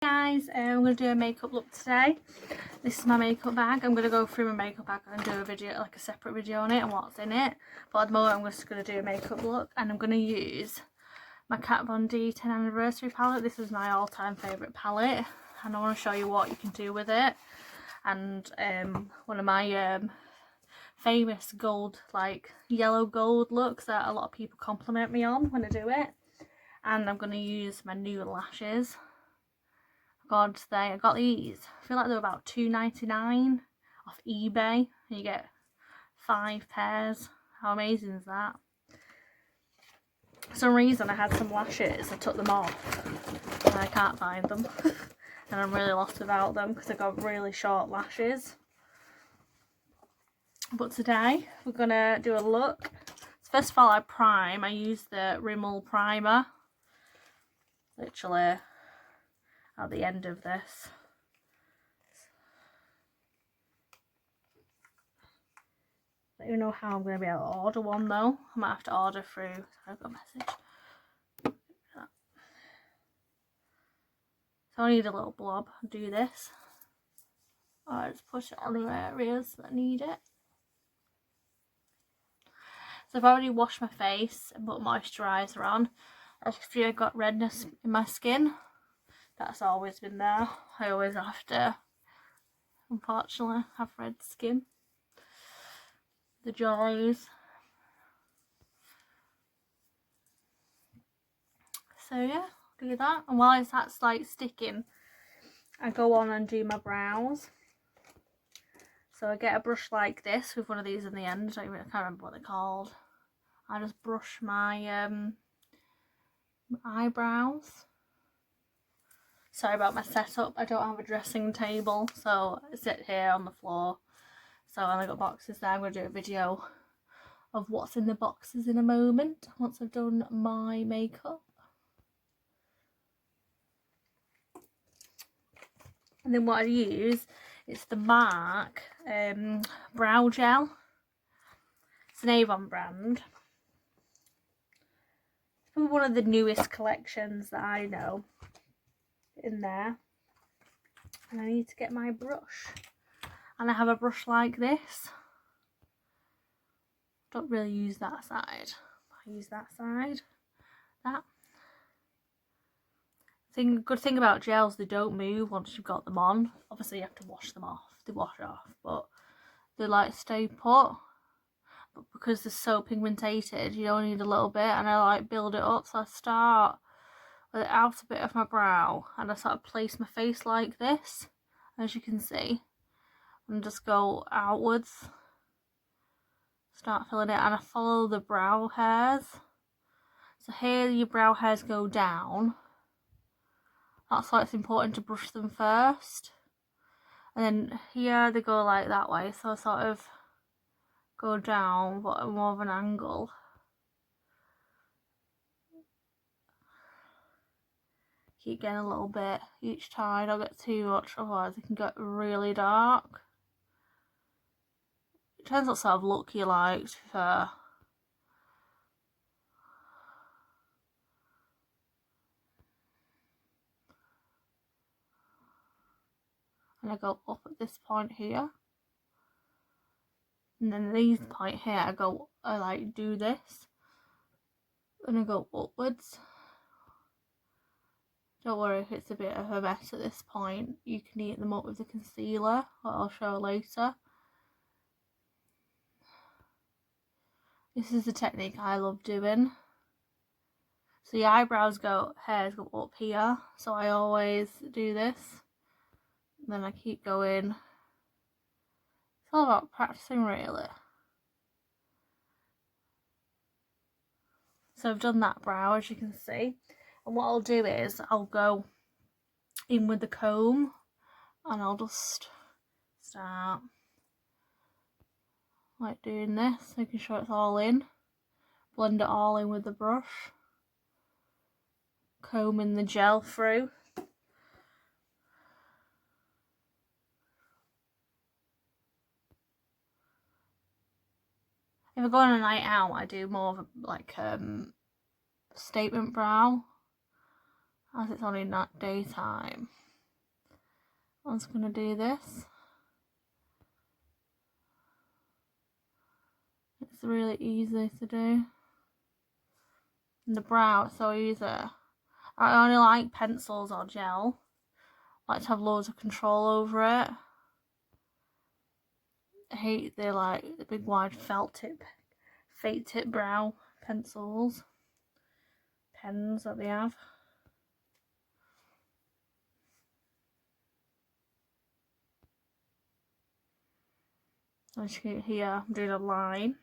Guys, I'm going to do a makeup look today. This is my makeup bag. I'm going to go through my makeup bag and do a video, like a separate video on it and what's in it. But at the moment I'm just going to do a makeup look, and I'm going to use my Kat Von D 10th anniversary palette. This is my all-time favourite palette, and I want to show you what you can do with it. And one of my famous gold, like yellow gold looks that a lot of people compliment me on when I do it. And I'm going to use my new lashes. God, I got these. I feel like they're about $2.99 off eBay. And you get 5 pairs. How amazing is that? For some reason I had some lashes. I took them off and I can't find them. And I'm really lost without them because I got really short lashes. But today we're going to do a look. So first of all, I prime. I use the Rimmel primer. Literally at the end of this. I don't even know how I'm going to be able to order one though. I might have to order through. I've got a message. So I need a little blob. I'll do this. Or just push it on the areas that need it. So I've already washed my face and put moisturiser on. I just feel I got redness in my skin. That's always been there. I always have to, unfortunately, have red skin. The joys. So yeah, do that. And while that's like sticking, I go on and do my brows. So I get a brush like this with one of these in the end. I can't remember what they're called. I just brush my eyebrows. Sorry about my setup. I don't have a dressing table, so I sit here on the floor. So I got boxes there. I'm going to do a video of what's in the boxes in a moment once I've done my makeup. And then what I use is the MAC brow gel. It's an Avon brand. It's probably one of the newest collections that I know in there. And I need to get my brush. And I have a brush like this. Don't really use that side. I use that side. That. Good thing about gels, they don't move once you've got them on. Obviously you have to wash them off. They wash off, but they like stay put. But because they're so pigmented, you only need a little bit, and I like build it up. So I start with the outer bit of my brow and I sort of place my face like this, as you can see, and just go outwards. Start filling it, and I follow the brow hairs. So here your brow hairs go down. That's why it's important to brush them first. And then here they go like that way, so I sort of go down but at more of an angle. Keep getting a little bit each time. Don't get too much, otherwise it can get really dark. It depends what sort of look you like, to be fair. And I go up at this point here. And then these point here, I like do this. And I go upwards. Don't worry if it's a bit of a mess at this point. You can eat them up with the concealer, what I'll show later. This is the technique I love doing. So your hairs go up here. So I always do this. And then I keep going. It's all about practicing, really. So I've done that brow, as you can see. And what I'll do is I'll go in with the comb and I'll just start like doing this, making sure it's all in. Blend it all in with the brush. Combing the gel through. If I go on a night out, I do more of a like statement brow, as it's only not daytime. I'm just going to do this. It's really easy to do. And the brow, it's so easy. I only like pencils or gel. I like to have loads of control over it. I hate the big wide fake tip brow pencils, pens that they have. As you can hear, I'm doing a line.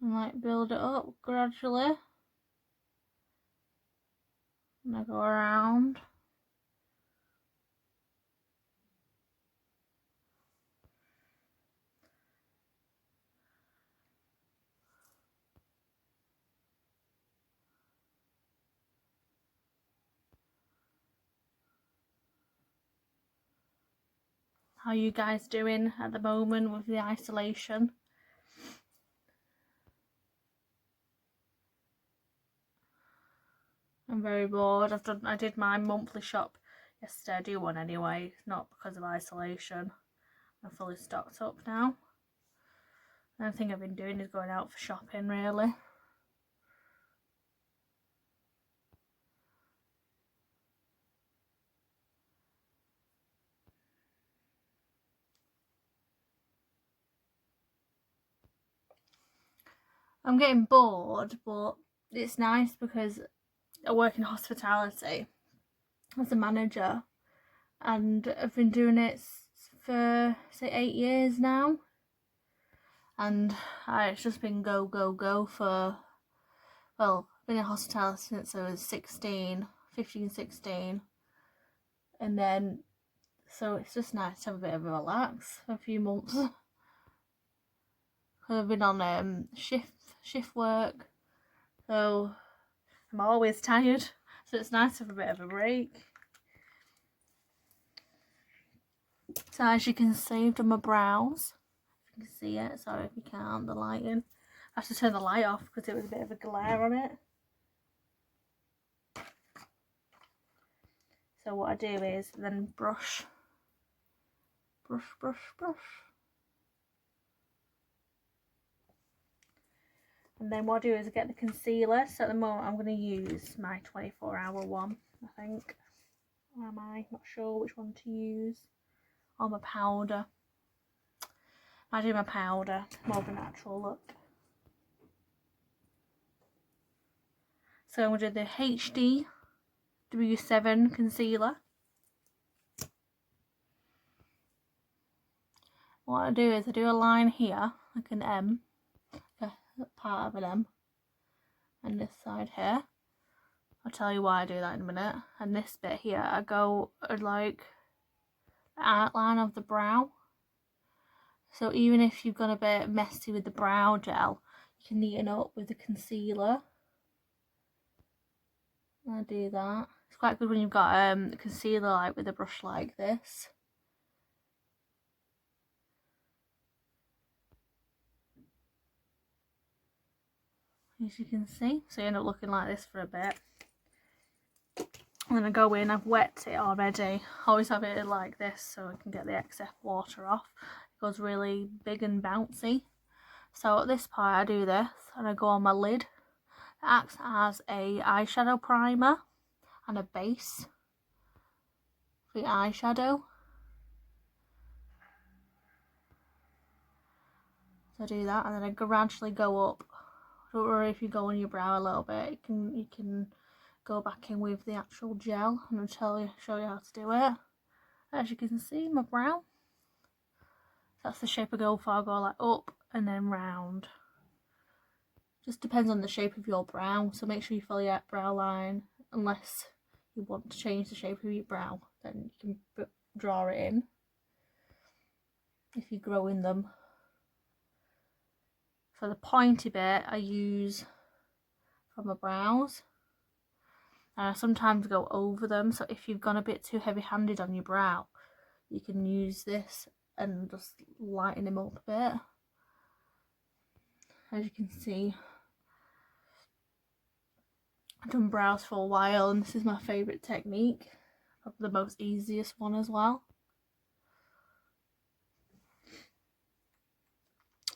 And build it up gradually. And I go around. How are you guys doing at the moment with the isolation? I'm very bored. I did my monthly shop yesterday. I do one anyway, not because of isolation. I'm fully stocked up now. The only thing I've been doing is going out for shopping, really. I'm getting bored, but it's nice because I work in hospitality as a manager, and I've been doing it for say 8 years now, and it's just been go for, well, I've been in hospitality since I was 15, 16, and then so it's just nice to have a bit of a relax for a few months. I've been on shift work, so I'm always tired, so it's nice to have a bit of a break. So as you can see, I've done my brows. If you can see it, sorry if you can't, the lighting. I have to turn the light off because it was a bit of a glare on it. So what I do is then brush. And then what I do is I get the concealer. So at the moment I'm going to use my 24-hour one, I think. Or am I? Not sure which one to use. Or my powder. I do my powder, more of a natural look. So I'm going to do the HD W7 concealer. What I do is I do a line here, like an M, part of an M, and this side here. I'll tell you why I do that in a minute. And this bit here, I go like the outline of the brow. So even if you've got a bit messy with the brow gel, you can neaten up with the concealer. I do that. It's quite good when you've got concealer like with a brush like this. As you can see, so you end up looking like this for a bit. And then I go in, I've wet it already. I always have it like this so I can get the excess water off. It goes really big and bouncy. So at this part I do this and I go on my lid. It acts as a eyeshadow primer and a base for the eyeshadow. So I do that and then I gradually go up. Don't worry if you go on your brow a little bit, you can go back in with the actual gel and I'll show you how to do it. As you can see, my brow, that's the shape I go for. I go like up and then round. Just depends on the shape of your brow, so make sure you follow your brow line unless you want to change the shape of your brow, then you can draw it in if you're growing them. For the pointy bit I use for my brows. And I sometimes go over them, so if you've gone a bit too heavy-handed on your brow, you can use this and just lighten them up a bit. As you can see, I've done brows for a while, and this is my favourite technique. Probably the most easiest one as well.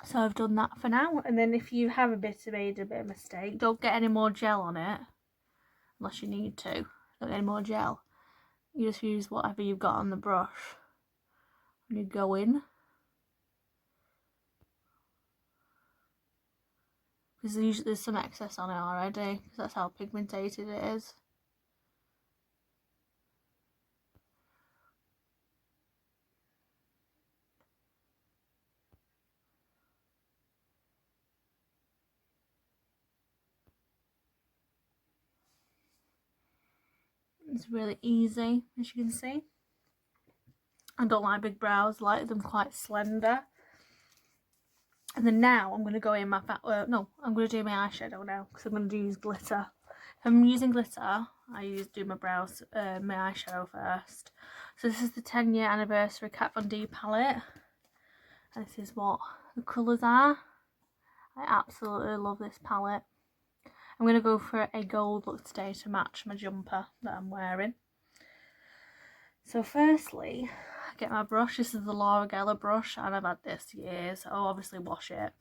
So I've done that for now, and then if you have made a bit of mistake, don't get any more gel on it, unless you need to. Don't get any more gel. You just use whatever you've got on the brush, and you go in. Because usually there's some excess on it already, because that's how pigmented it is. It's really easy, as you can see. I don't like big brows, I like them quite slender. And then now I'm going to go in my I'm going to do my eyeshadow now, because I'm going to use glitter. If I'm using glitter, I do my brows, my eyeshadow first. So this is the 10-year anniversary Kat Von D palette. And this is what the colours are. I absolutely love this palette. I'm going to go for a gold look today to match my jumper that I'm wearing. So firstly, I get my brush. This is the Laura Geller brush, and I've had this years. I'll obviously wash it,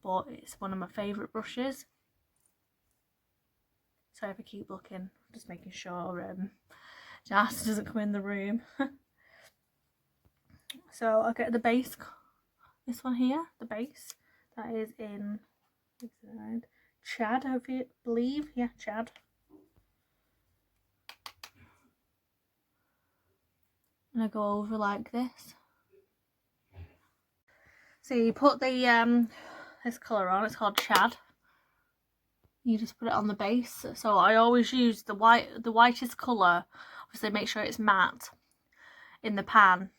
but it's one of my favourite brushes. So if I keep looking, just making sure Jas doesn't come in the room. So I'll get the base, this one here, the base, that is in Chad, I believe, yeah, Chad. And I go over like this. So you put the this colour on, it's called Chad. You just put it on the base. So I always use the whitest colour, obviously make sure it's matte in the pan.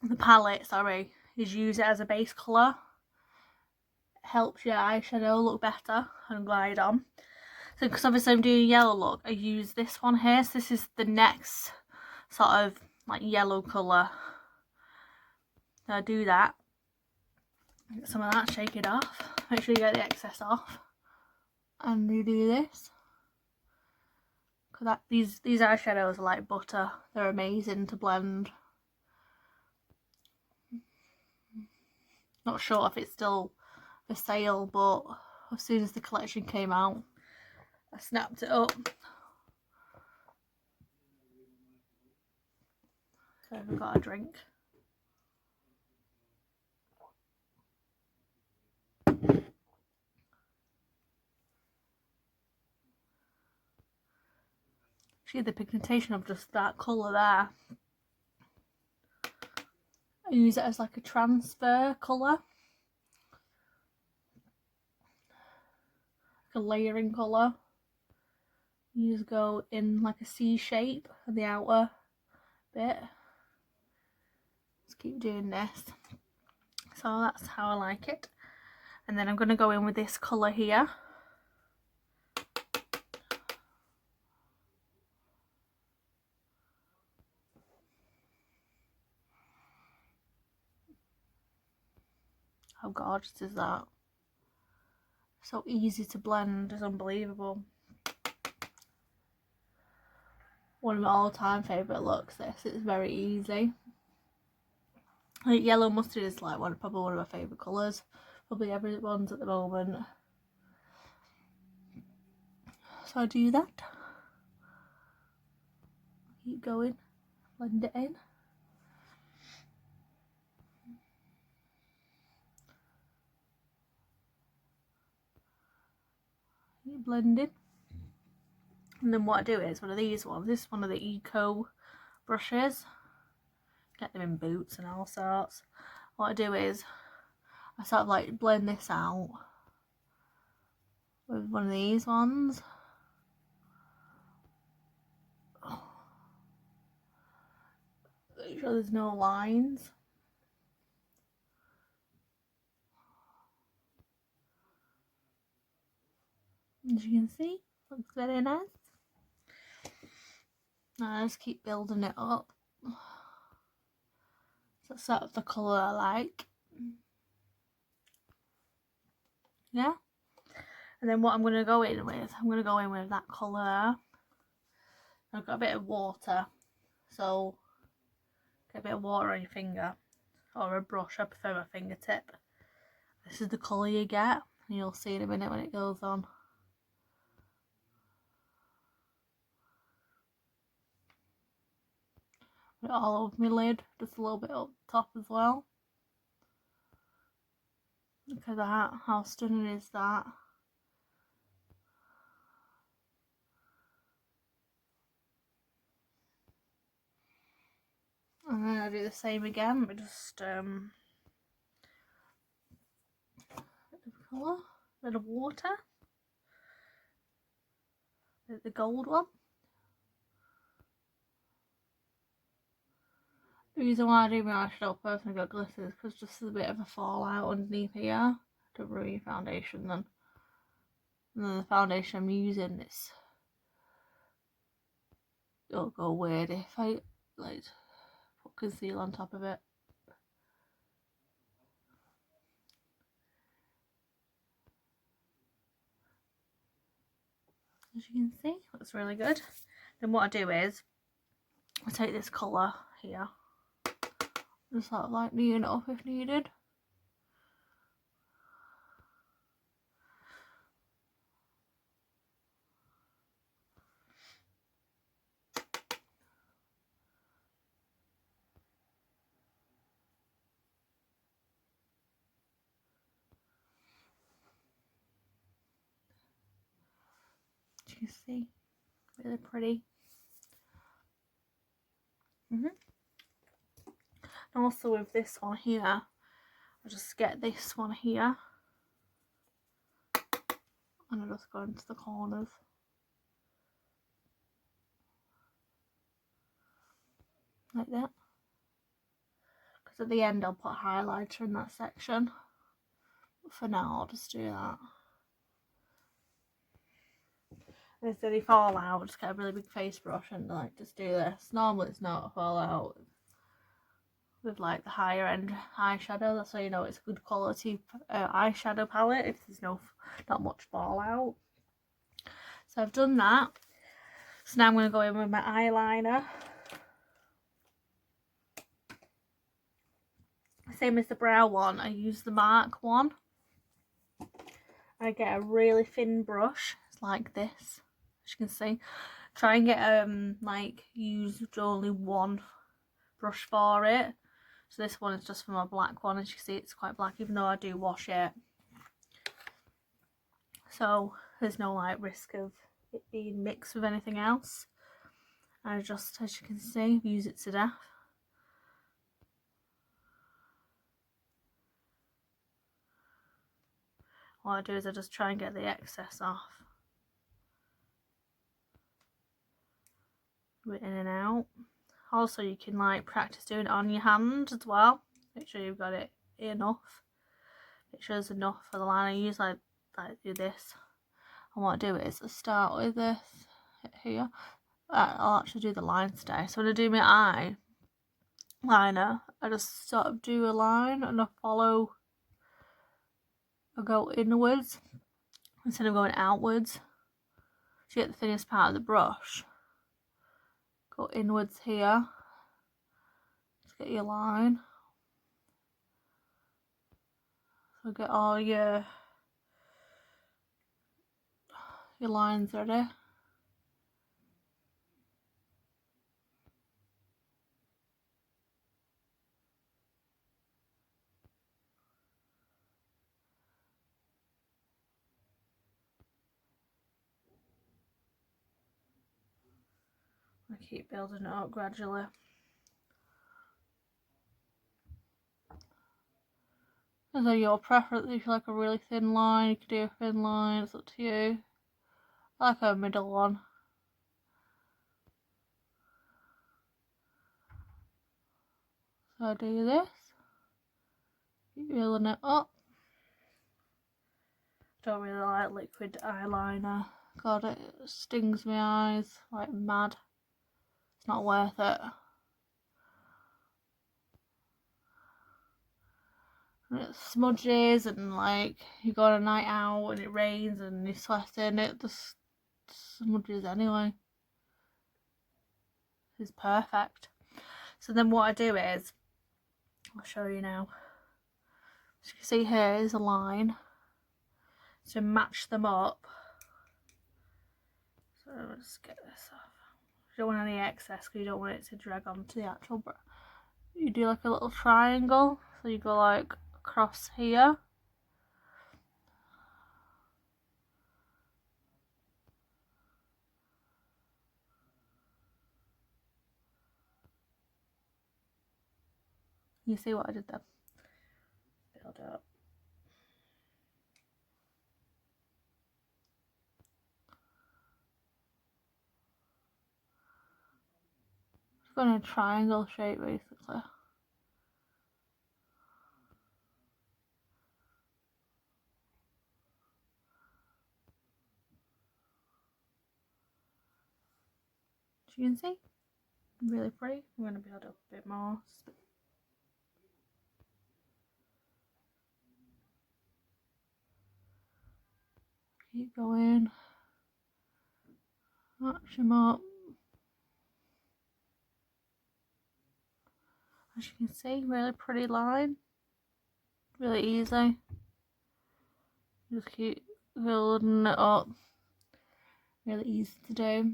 The palette, sorry, is use it as a base colour. It helps your eyeshadow look better and glide on. So because obviously I'm doing a yellow look, I use this one here. So this is the next sort of like yellow colour. So I do that. Get some of that, shake it off. Make sure you get the excess off. And you do this. Cause these eyeshadows are like butter. They're amazing to blend. Not sure if it's still for sale, but as soon as the collection came out, I snapped it up. So I've got a drink. See the pigmentation of just that colour there. I use it as like a transfer colour. Like a layering colour. You just go in like a C shape for the outer bit. Just keep doing this. So that's how I like it. And then I'm going to go in with this colour here. How gorgeous is that? So easy to blend, it's unbelievable. One of my all-time favourite looks, this. It's very easy. I think yellow mustard is like probably one of my favourite colours. Probably everyone's at the moment. So I do that. Keep going. Blend it in. Keep blending. And then what I do is one of these ones. This is one of the Eco brushes. Get them in Boots and all sorts. What I do is I sort of like blend this out with one of these ones. Make sure there's no lines. As you can see, looks very nice. Now I just keep building it up. So that's sort of the colour I like. Yeah. And then what I'm going to go in with, I'm going to go in with that colour there. I've got a bit of water, so get a bit of water on your finger, or a brush. I prefer my fingertip. This is the colour you get, and you'll see in a minute when it goes on. Put it all over my lid, just a little bit up top as well. Look at that, how stunning is that? And then I do the same again, but just bit of colour, bit of water, the gold one. The reason why I do my eyeshadow personally got glitter is because just there's a bit of a fallout underneath here. Don't ruin your foundation then. And then the foundation I'm using, it'll go weird if I like put concealer on top of it. As you can see, looks really good. Then what I do is I take this colour here, just sort of like neaten it up if needed. As you can see, really pretty. And also with this one here, I just get this one here and I just go into the corners like that, because at the end I'll put highlighter in that section, but for now I'll just do that. And if they fall out, just get a really big face brush and like just do this. Normally it's not a fallout with like the higher end eyeshadow, that's how you know it's a good quality eyeshadow palette, if there's not much fallout. So I've done that. So now I'm going to go in with my eyeliner. Same as the brow one, I use the Mark one. I get a really thin brush, it's like this, as you can see. Try and get like use only one brush for it. So this one is just for my black one, as you can see it's quite black even though I do wash it. So there's no like risk of it being mixed with anything else. I just, as you can see, use it to death. What I do is I just try and get the excess off. In and out. Also you can like practice doing it on your hand as well. Make sure you've got it enough. Make sure there's enough for the line. I use like do this. And what I do is I start with this here. I'll actually do the lines today. So when I do my eyeliner, I just sort of do a line and I go inwards instead of going outwards. So you get the thinnest part of the brush. Go inwards here. Just get your line. So get all your lines ready. I keep building it up gradually. As though your preference, if you like a really thin line, you can do a thin line, it's up to you. I like a middle one. So I do this, keep building it up. Don't really like liquid eyeliner. God, it stings my eyes like mad. It's not worth it. and it smudges, and like you go on a night out and it rains and you're sweating, it just smudges anyway. It's perfect. So then what I do is, I'll show you now. So you can see here is a line to match them up. So let's get this off. You don't want any excess because you don't want it to drag onto the actual brush. You do like a little triangle, so you go like across here. You see what I did there? Build it up. It's got a triangle shape basically. As you can see, really pretty. I'm going to build up a bit more. Keep going. Match them up. As you can see, really pretty line. Really easy. Just keep building it up. Really easy to do.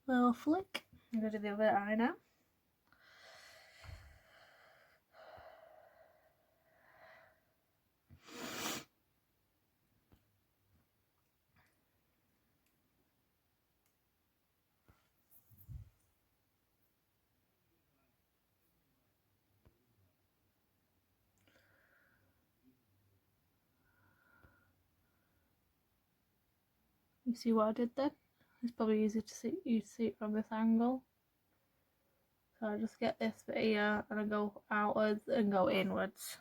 Little flick. I'm going to do the other eye now. You see what I did there? It's probably easy to see, you see it from this angle. So I just get this bit here and I go outwards and go inwards.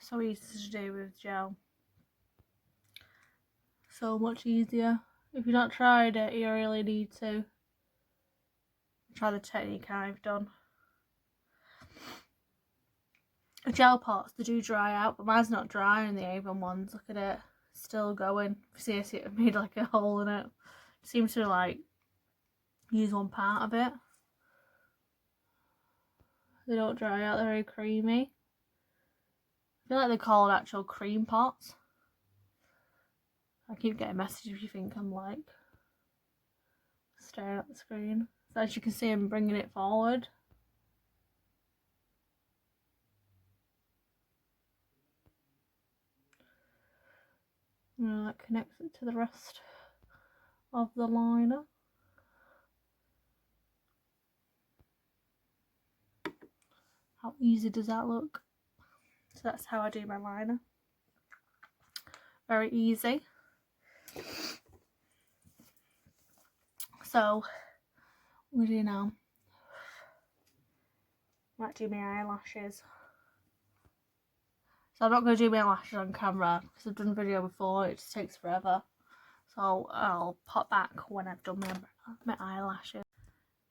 So easy to do with gel. So much easier. If you've not tried it, you really need to try the technique I've done. The gel pots, they do dry out, but mine's not dry in the Avon ones. Look at it, still going. See, it made like a hole in it. Seems to like use one part of it. They don't dry out, they're very creamy. I feel like they're called actual cream pots. I keep getting messages if you think I'm like staring at the screen. So as you can see, I'm bringing it forward. And that connects it to the rest of the liner. How easy does that look? So that's how I do my liner. Very easy. So what do you now? Might do my eyelashes. So I'm not going to do my eyelashes on camera because I've done a video before. It just takes forever. So I'll pop back when I've done my eyelashes.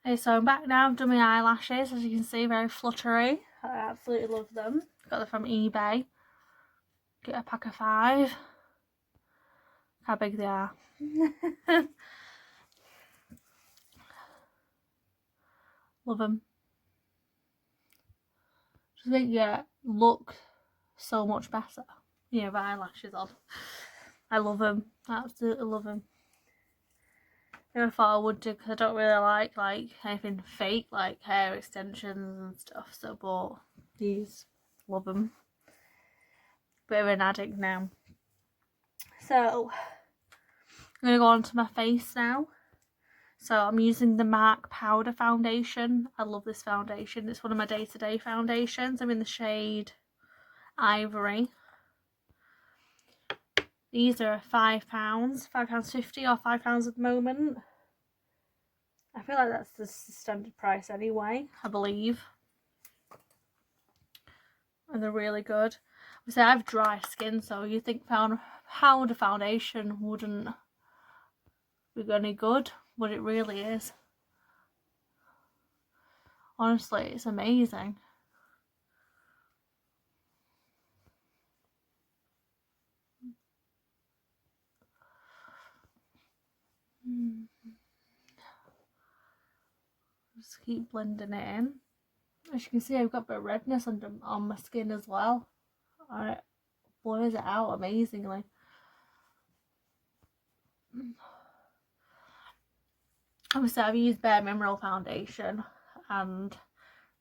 Okay, so I'm back now. I've done my eyelashes. As you can see, very fluttery. I absolutely love them. Got them from eBay. Get a pack of 5. How big they are. Love them. Just make you look so much better. Yeah, with eyelashes on. I love them. I absolutely love them. I thought I would do because I don't really like anything fake, like hair extensions and stuff. So I bought these Love them. Bit of an addict now. So I'm going to go on to my face now. So I'm using the MAC Powder Foundation. I love this foundation. It's one of my day-to-day foundations. I'm in the shade Ivory. These are £5, £5.50 or £5 at the moment. I feel like that's the standard price anyway, I believe. And they're really good. Obviously I have dry skin, so you think powder foundation wouldn't be any good, but it really is. Honestly, it's amazing. Just keep blending it in. As you can see, I've got a bit of redness on my skin as well. And it blurs it out amazingly. Obviously, I've used Bare Mineral foundation, and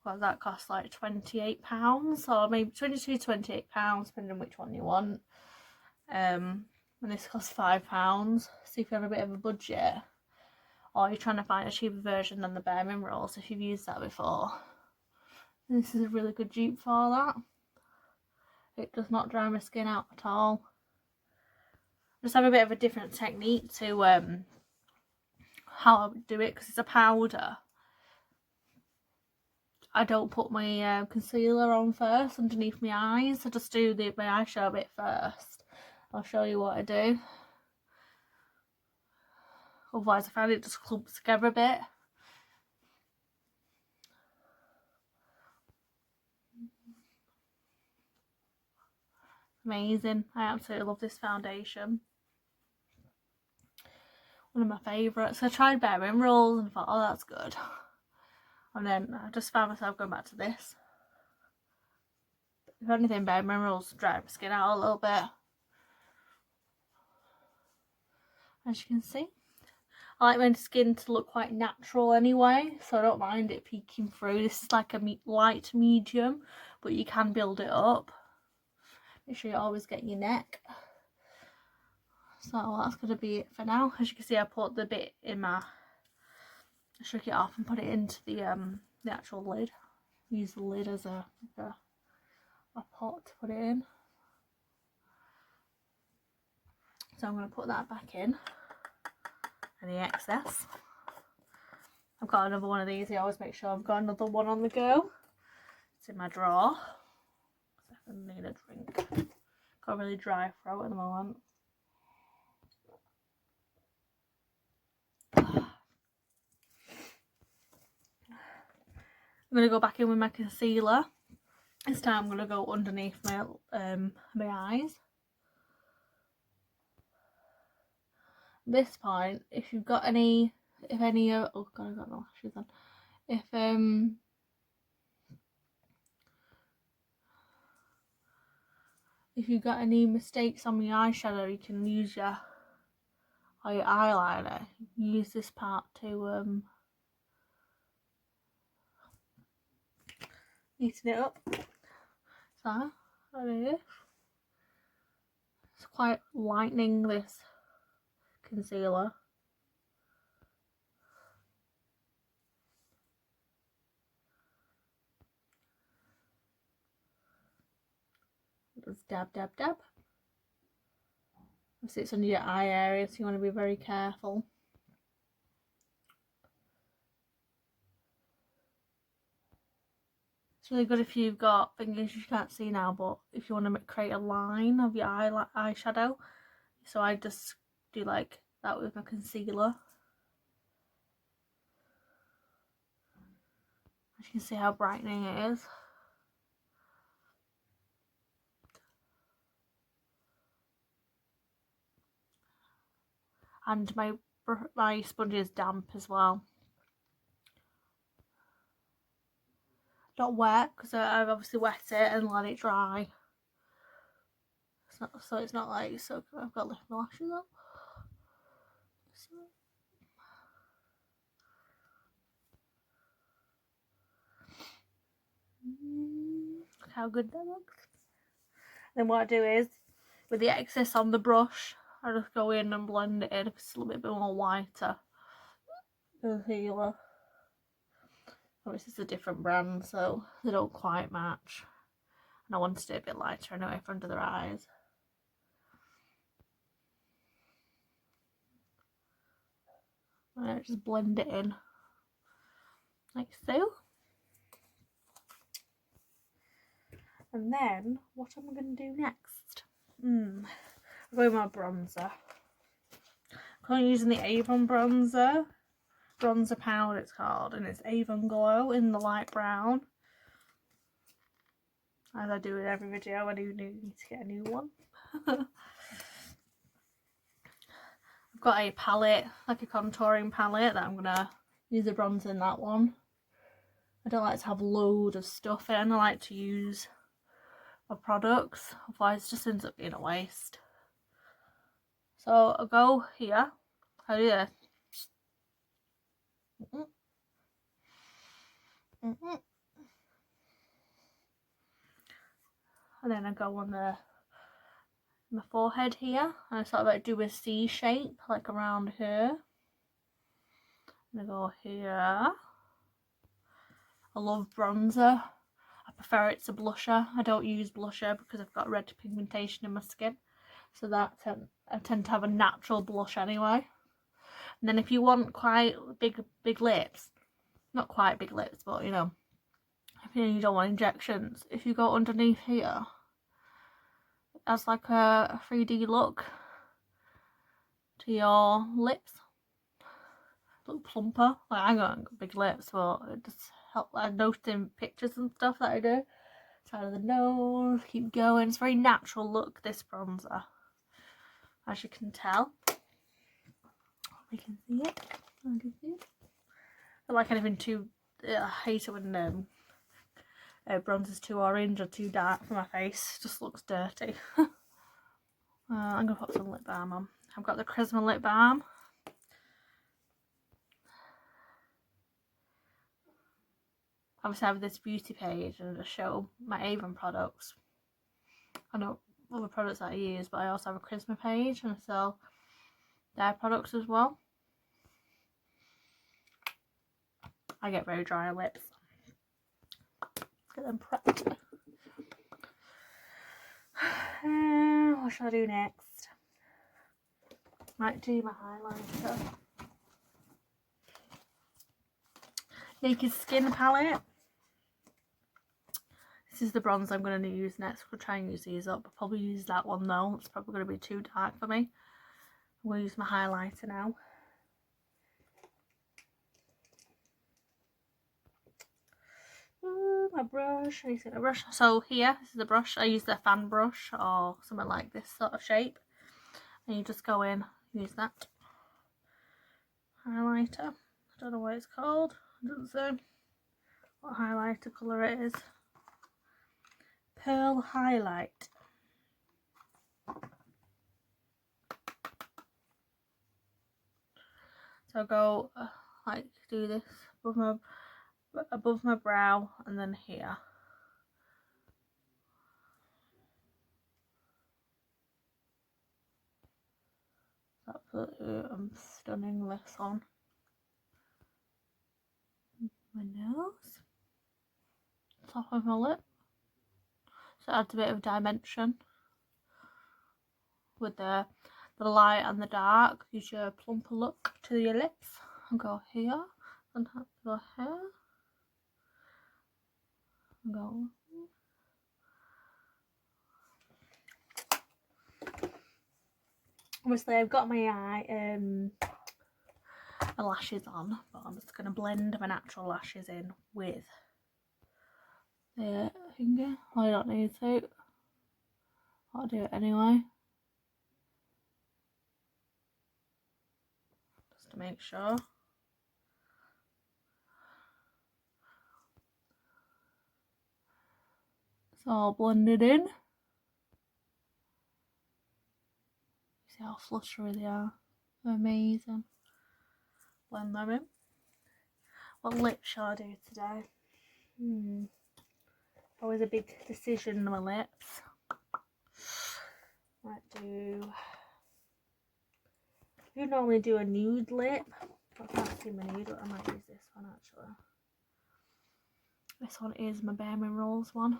well, that costs like £28, or maybe £22, £28, depending on which one you want. And this costs £5. So if you're on a bit of a budget, or you're trying to find a cheaper version than the Bare Minerals, if you've used that before, this is a really good dupe for that. It does not dry my skin out at all. Just have a bit of a different technique to how I would do it, because it's a powder. I don't put my concealer on first underneath my eyes. I just do my eyeshadow bit first. I'll show you what I do. Otherwise I find it just clumps together a bit. Amazing. I absolutely love this foundation. One of my favourites. I tried Bare Minerals and thought, oh, that's good. And then I just found myself going back to this. If anything, Bare Minerals dry my skin out a little bit. As you can see. I like my skin to look quite natural anyway, so I don't mind it peeking through. This is like a light medium, but you can build it up. Make sure you always get your neck. So that's going to be it for now. As you can see, I put the bit in my... I shook it off and put it into the actual lid. Use the lid as a pot to put it in. So I'm going to put that back in. Any excess. I've got another one of these. I always make sure I've got another one on the go. It's in my drawer. I need a drink. Got a really dry throat at the moment. I'm going to go back in with my concealer. This time I'm going to go underneath my my eyes. At this point, if you've got any, oh god, I've got no lashes on. If you've got any mistakes on your eyeshadow, you can use your eyeliner. Use this part to neaten it up. So, there it is. It's quite lightening, this concealer. Just dab, dab, dab. Obviously it's under your eye area, so you want to be very careful. It's really good if you've got fingers you can't see now, but if you want to create a line of your eyeshadow. So I just do like that with my concealer. As you can see how brightening it is. And my sponge is damp as well. Not wet, because I've obviously wet it and let it dry. So it's not like so I've got to lift my lashes up. how good that looks. Then what I do is, with the excess on the brush, I just go in and blend it in because it's a little bit more whiter. Concealer. Obviously it's a different brand, so they don't quite match. And I wanted it a bit lighter anyway for under their eyes. Just blend it in like so. And then what am I going to do next? I'm going with my bronzer. I'm using the Avon bronzer powder it's called, and it's Avon Glow in the light brown. As I do with every video, I do need to get a new one. I've got a palette, like a contouring palette, that I'm going to use the bronzer in that one. I don't like to have loads of stuff in. I like to use my products, otherwise it just ends up being a waste. So I'll go here, I do this. And then I go on my forehead here, and I sort of do a C shape, like around here. And I go here. I love bronzer. I prefer it to blusher. I don't use blusher because I've got red pigmentation in my skin, so that I tend to have a natural blush anyway. And then if you want quite big lips, not quite big lips, but you know, if you don't want injections, if you go underneath here, it has like a 3D look to your lips. Look plumper. Like I got big lips, but it just helps. I noticed in pictures and stuff that I do. Side of the nose, keep going. It's a very natural look, this bronzer, as you can tell. You can see it. I can see it. I don't like anything too. I hate it when bronzer's too orange or too dark for my face. It just looks dirty. I'm gonna put some lip balm on. I've got the Charisma lip balm. Obviously I have this beauty page and I show my Avon products. I know other products that I use, but I also have a Charisma page and I sell their products as well. I get very dry lips. Get them prepped. What shall I do next? Might do my highlighter. Naked Skin palette. This is the bronze I'm going to use next. We'll try and use these up. I'll probably use that one though. It's probably going to be too dark for me. I'm going to use my highlighter now. Ooh, my brush. I need to get my brush. So here, this is the brush. I use the fan brush or something like this sort of shape. And you just go in, use that highlighter. I don't know what it's called. It doesn't say what highlighter colour it is. Pearl Highlight. So I'll go like do this above my brow and then here. Absolutely, I'm stunning this on my nose, top of my lip. So it adds a bit of dimension with the light and the dark. Gives you a plumper look to your lips. And go here and go here and go. Obviously I've got my lashes on, but I'm just going to blend my natural lashes in with the finger. I don't need to. I'll do it anyway. Just to make sure. It's all blended in. See how fluttery they are. They're amazing. Blend them in. What lip shall I do today? always a big decision on my lips. I normally do a nude lip. I can't see my nude, but I might use this one actually. This one is my Bare Minerals one.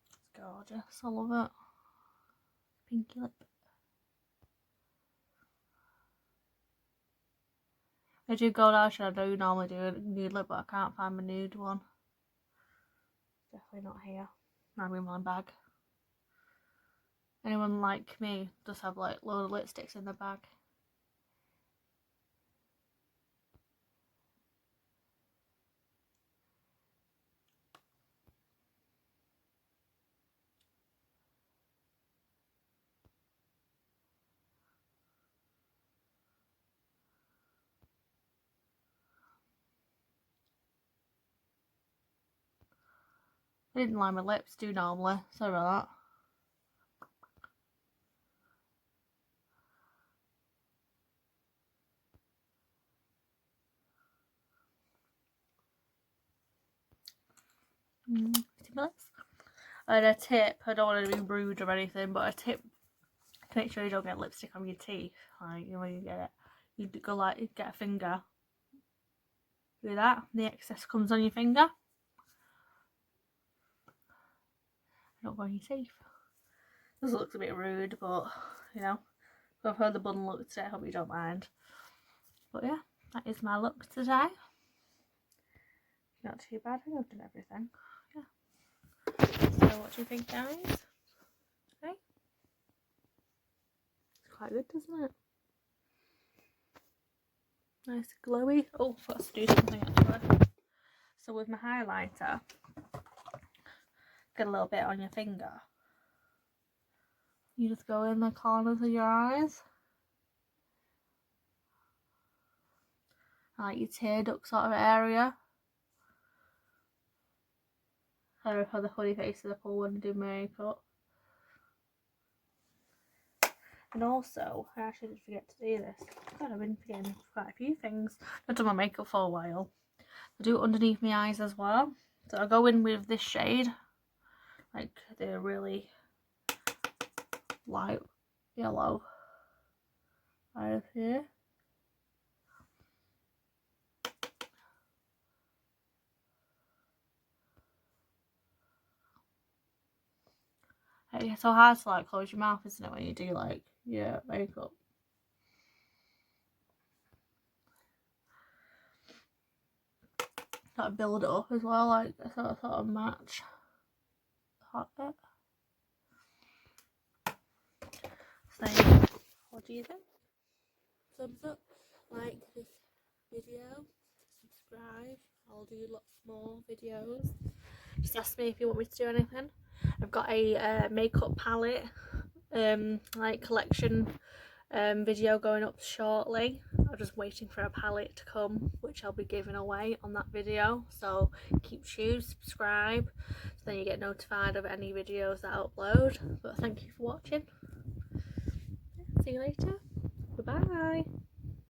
It's gorgeous, I love it. Pinky lip. I do gold eyeshadow, I do normally do a nude lip, but I can't find my nude one. Definitely not here. I'm in my bag. Anyone like me does have like load of lipsticks in the bag. I didn't line my lips, do normally. Sorry about that. See my lips? And a tip, I don't want to be rude or anything, but a tip to make sure you don't get lipstick on your teeth. Like, you know, when you get it, you go like, get a finger. Do that, the excess comes on your finger. Don't go on your teeth. This looks a bit rude, but you know, I've heard the bun look today, I hope you don't mind. But yeah, that is my look today. Not too bad, I think I've done everything. Yeah. So what do you think, guys? Okay. It's quite good, doesn't it? Nice glowy. Oh, I've got to do something actually. So with my highlighter, get a little bit on your finger. You just go in the corners of your eyes. Like your tear duct sort of area. Sorry for the funny faces I pull when I do makeup. And also, I actually did forget to do this. God, I've been forgetting quite a few things. I've done my makeup for a while. I do it underneath my eyes as well. So I go in with this shade. Like the really light yellow right here. It's so hard to like close your mouth, isn't it, when you do like your makeup. Got to build it up as well, like sort of match hot bit. So what do you think? Thumbs up, like this video, subscribe. I'll do lots more videos. Just ask me if you want me to do anything. I've got a makeup palette like collection video going up shortly. I'm just waiting for a palette to come, which I'll be giving away on that video, so keep tuned, subscribe, so then you get notified of any videos that I upload. But thank you for watching. See you later. Goodbye.